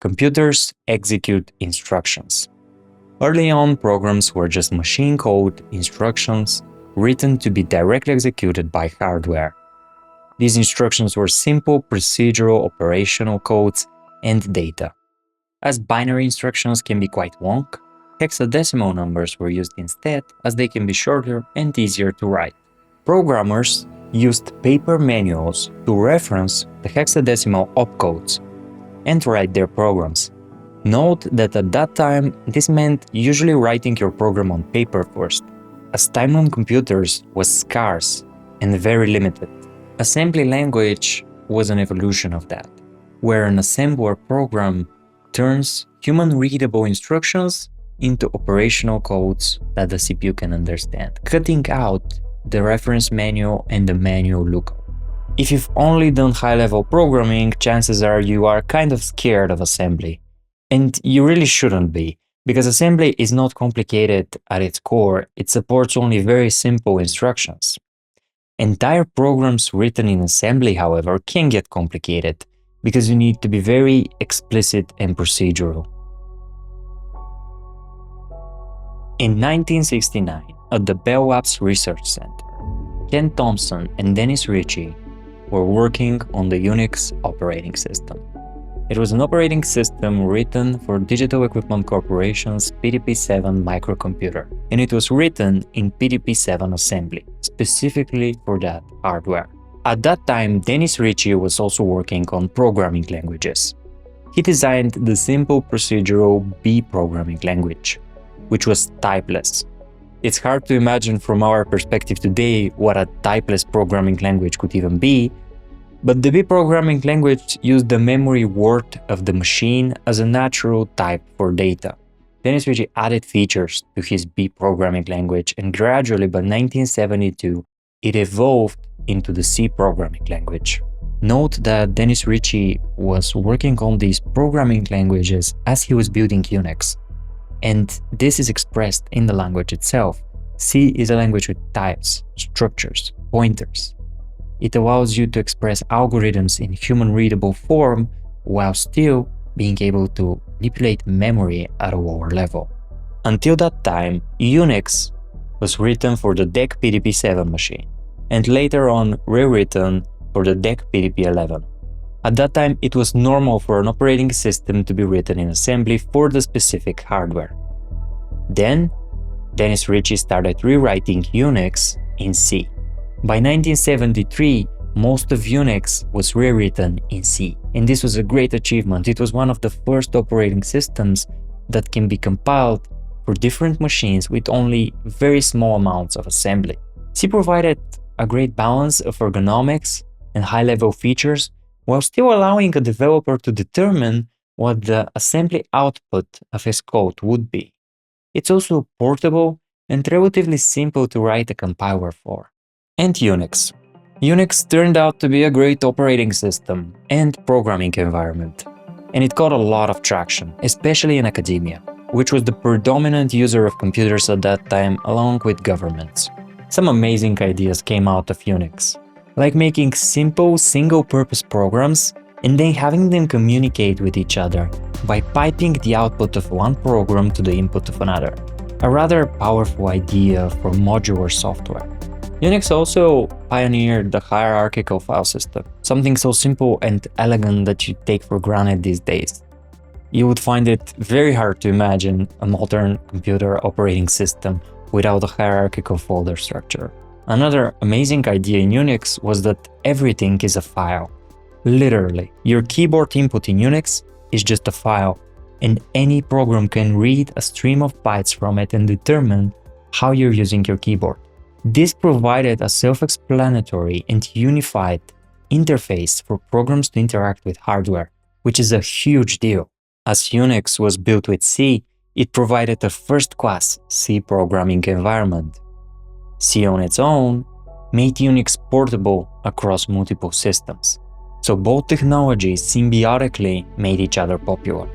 computers execute instructions. Early on, programs were just machine code instructions written to be directly executed by hardware. These instructions were simple procedural operational codes and data. As binary instructions can be quite long, hexadecimal numbers were used instead, as they can be shorter and easier to write. Programmers used paper manuals to reference the hexadecimal opcodes and write their programs. Note that at that time, this meant usually writing your program on paper first, as time on computers was scarce and very limited. Assembly language was an evolution of that, where an assembler program turns human-readable instructions into operational codes that the CPU can understand, cutting out the reference manual and the manual lookup. If you've only done high-level programming, chances are you are kind of scared of assembly. And you really shouldn't be, because assembly is not complicated at its core, it supports only very simple instructions. Entire programs written in assembly, however, can get complicated, because you need to be very explicit and procedural. In 1969, at the Bell Labs Research Center, Ken Thompson and Dennis Ritchie were working on the Unix operating system. It was an operating system written for Digital Equipment Corporation's PDP-7 microcomputer, and it was written in PDP-7 assembly, specifically for that hardware. At that time, Dennis Ritchie was also working on programming languages. He designed the simple procedural B programming language, which was typeless. It's hard to imagine from our perspective today what a typeless programming language could even be, but the B programming language used the memory word of the machine as a natural type for data. Dennis Ritchie added features to his B programming language, and gradually by 1972, it evolved into the C programming language. Note that Dennis Ritchie was working on these programming languages as he was building Unix, and this is expressed in the language itself. C is a language with types, structures, pointers. It allows you to express algorithms in human-readable form while still being able to manipulate memory at a lower level. Until that time, Unix was written for the DEC PDP-7 machine, and later on rewritten for the DEC PDP-11. At that time, it was normal for an operating system to be written in assembly for the specific hardware. Then, Dennis Ritchie started rewriting Unix in C. By 1973, most of Unix was rewritten in C, and this was a great achievement. It was one of the first operating systems that can be compiled for different machines with only very small amounts of assembly. C provided a great balance of ergonomics and high-level features, while still allowing a developer to determine what the assembly output of his code would be. It's also portable and relatively simple to write a compiler for. And Unix. Unix turned out to be a great operating system and programming environment, and it got a lot of traction, especially in academia, which was the predominant user of computers at that time, along with governments. Some amazing ideas came out of Unix, like making simple single-purpose programs and then having them communicate with each other by piping the output of one program to the input of another. A rather powerful idea for modular software. Unix also pioneered the hierarchical file system, something so simple and elegant that you take for granted these days. You would find it very hard to imagine a modern computer operating system without a hierarchical folder structure. Another amazing idea in Unix was that everything is a file. Literally, your keyboard input in Unix is just a file, and any program can read a stream of bytes from it and determine how you're using your keyboard. This provided a self-explanatory and unified interface for programs to interact with hardware, which is a huge deal. As Unix was built with C, it provided a first-class C programming environment. C on its own made Unix portable across multiple systems, so both technologies symbiotically made each other popular.